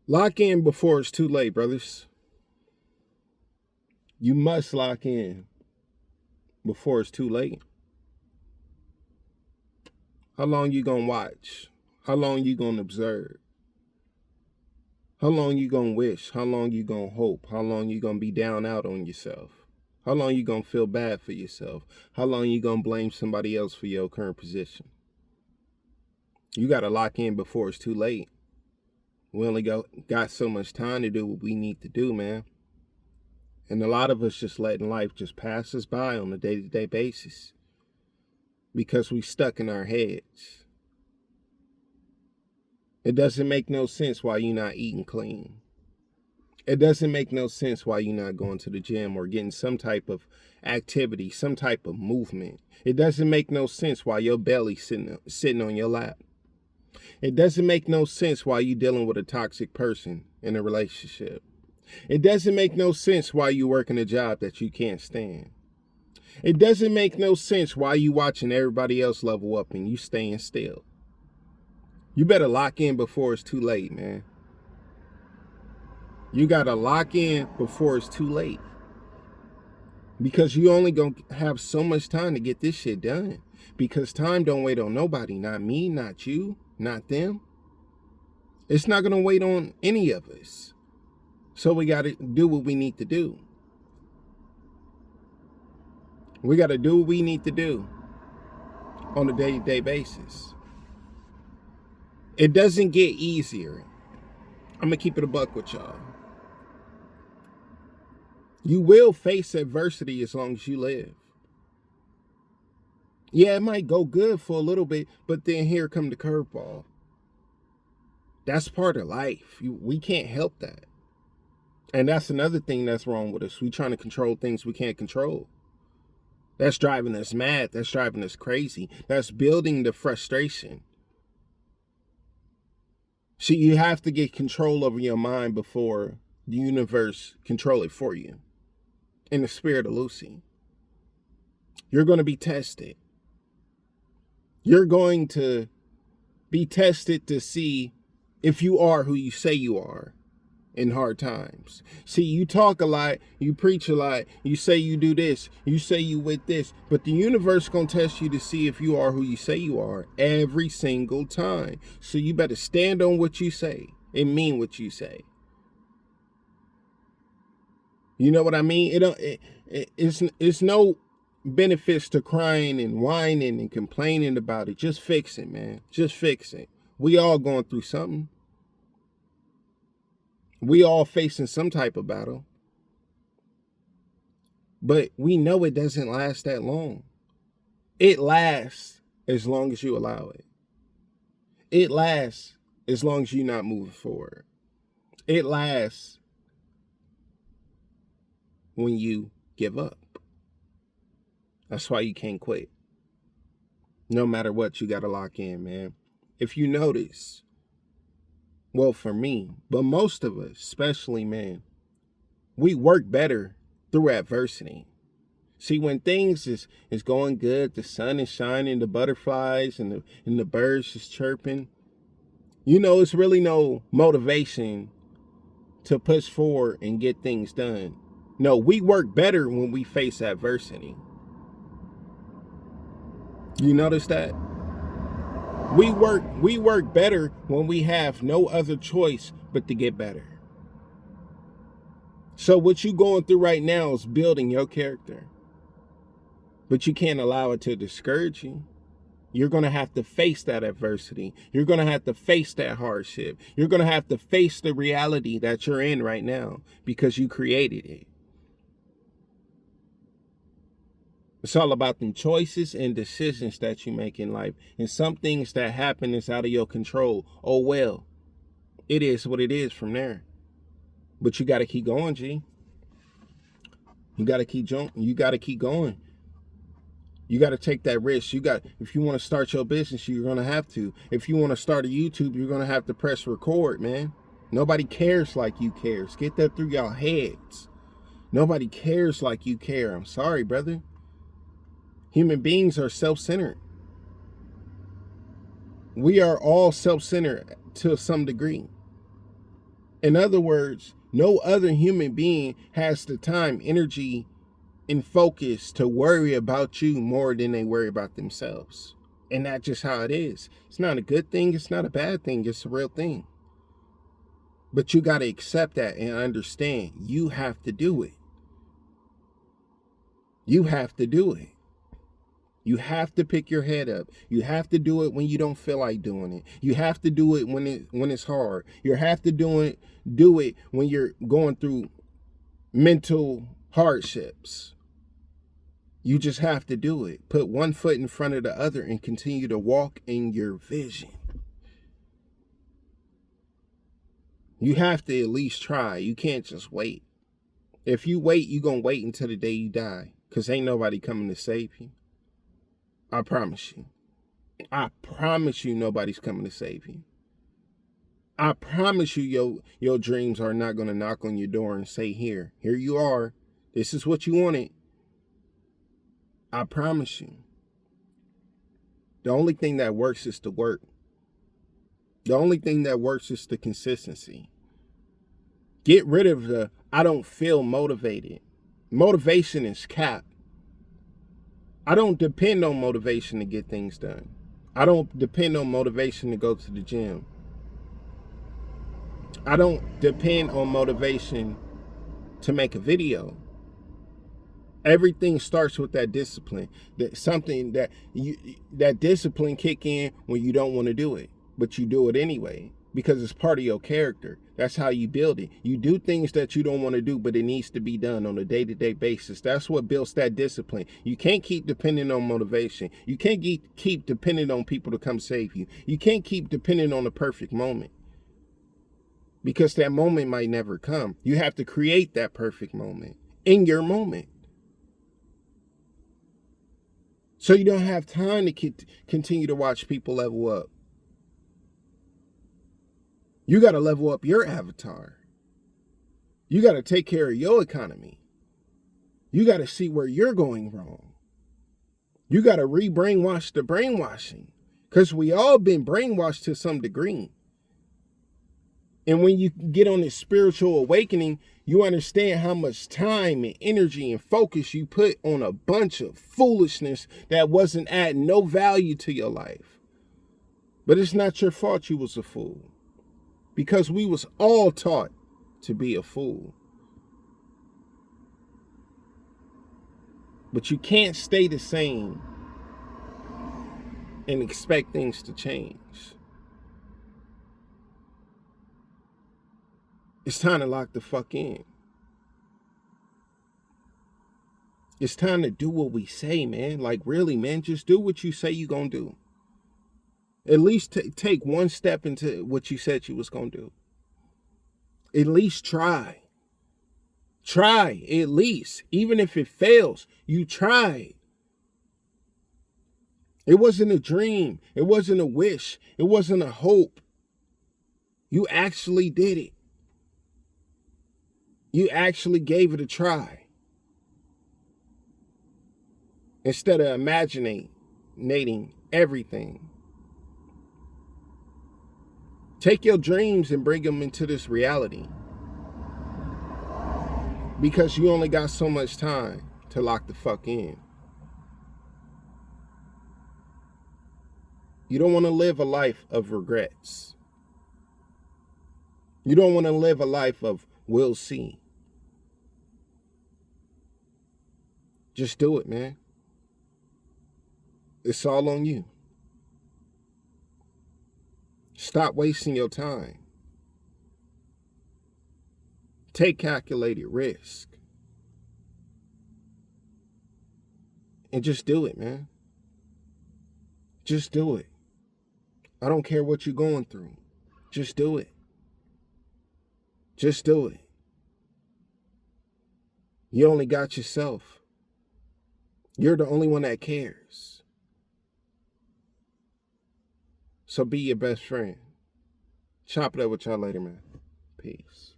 Lock in before it's too late, brothers. You must lock in before it's too late. How long you gonna watch? How long you gonna observe? How long you gonna wish? How long you gonna hope? How long you gonna be down out on yourself? How long you gonna feel bad for yourself? How long you gonna blame somebody else for your current position? You gotta lock in before it's too late. We only got so much time to do what we need to do, man. And a lot of us just letting life just pass us by on a day-to-day basis because we stuck in our heads. It doesn't make no sense why you're not eating clean. It doesn't make no sense why you're not going to the gym or getting some type of activity, some type of movement. It doesn't make no sense why your belly's sitting on your lap. It doesn't make no sense why you're dealing with a toxic person in a relationship. It doesn't make no sense why you working a job that you can't stand. It doesn't make no sense why you watching everybody else level up and you staying still. You better lock in before it's too late, man. You got to lock in before it's too late. Because you only going to have so much time to get this shit done. Because time don't wait on nobody. Not me, not you, not them. It's not going to wait on any of us. So we got to do what we need to do. We got to do what we need to do on a day-to-day basis. It doesn't get easier. I'm going to keep it a buck with y'all. You will face adversity as long as you live. Yeah, it might go good for a little bit, but then here come the curveball. That's part of life. We can't help that. And that's another thing that's wrong with us. We trying to control things we can't control. That's driving us mad. That's driving us crazy. That's building the frustration. See, you have to get control over your mind before the universe control it for you. In the spirit of Lucy, you're going to be tested. You're going to be tested to see if you are who you say you are in hard times. See, you talk a lot, you preach a lot, you say you do this, you say you with this, but the universe gonna test you to see if you are who you say you are every single time. So you better stand on what you say and mean what you say. You know what I mean? It's no benefits to crying and whining and complaining about it. Just fix it, man. Just fix it. We all going through something. We all facing some type of battle. But we know it doesn't last that long. It lasts as long as you allow it. It lasts as long as you're not moving forward. It lasts when you give up. That's why you can't quit. No matter what, you got to lock in, man. If you notice, well, for me, but most of us, especially, man, we work better through adversity. See, when things is going good, the sun is shining, the butterflies and the birds is chirping, you know, it's really no motivation to push forward and get things done. No, we work better when we face adversity. You notice that? We work better when we have no other choice but to get better. So what you going through right now is building your character. But you can't allow it to discourage you. You're going to have to face that adversity. You're going to have to face that hardship. You're going to have to face the reality that you're in right now because you created it. It's all about them choices and decisions that you make in life. And some things that happen is out of your control. Oh, well, it is what it is from there. But you got to keep going, G. You got to keep jumping. You got to keep going. You got to take that risk. If you want to start your business, you're going to have to. If you want to start a YouTube, you're going to have to press record, man. Nobody cares like you care. Get that through y'all heads. Nobody cares like you care. I'm sorry, brother. Human beings are self-centered. We are all self-centered to some degree. In other words, no other human being has the time, energy, and focus to worry about you more than they worry about themselves. And that's just how it is. It's not a good thing. It's not a bad thing. It's a real thing. But you got to accept that and understand you have to do it. You have to do it. You have to pick your head up. You have to do it when you don't feel like doing it. You have to do it when it's hard. You have to do it when you're going through mental hardships. You just have to do it. Put one foot in front of the other and continue to walk in your vision. You have to at least try. You can't just wait. If you wait, you're going to wait until the day you die, because ain't nobody coming to save you. I promise you. I promise you nobody's coming to save you. I promise you your dreams are not going to knock on your door and say, here you are. This is what you wanted. I promise you. The only thing that works is the work. The only thing that works is the consistency. Get rid of the I don't feel motivated. Motivation is cap. I don't depend on motivation to get things done. I don't depend on motivation to go to the gym. I don't depend on motivation to make a video. Everything starts with that discipline. That something that discipline kick in when you don't want to do it, but you do it anyway because it's part of your character. That's how you build it. You do things that you don't want to do, but it needs to be done on a day-to-day basis. That's what builds that discipline. You can't keep depending on motivation. You can't keep depending on people to come save you. You can't keep depending on the perfect moment, because that moment might never come. You have to create that perfect moment in your moment. So you don't have time to continue to watch people level up. You got to level up your avatar. You got to take care of your economy. You got to see where you're going wrong. You got to re-brainwash the brainwashing, because we all been brainwashed to some degree. And when you get on this spiritual awakening, you understand how much time and energy and focus you put on a bunch of foolishness that wasn't adding no value to your life. But it's not your fault you was a fool, because we was all taught to be a fool. But you can't stay the same and expect things to change. It's time to lock the fuck in. It's time to do what we say, man. Like, really, man, just do what you say you're going to do. At least take one step into what you said you was going to do. At least try. Try, at least. Even if it fails, you tried. It wasn't a dream. It wasn't a wish. It wasn't a hope. You actually did it. You actually gave it a try. Instead of imagining everything. Take your dreams and bring them into this reality. Because you only got so much time to lock the fuck in. You don't want to live a life of regrets. You don't want to live a life of we'll see. Just do it, man. It's all on you. Stop wasting your time. Take calculated risk. And just do it, man. Just do it. I don't care what you're going through. Just do it. Just do it. You only got yourself. You're the only one that cares. So be your best friend. Chop it up with y'all later, man. Peace.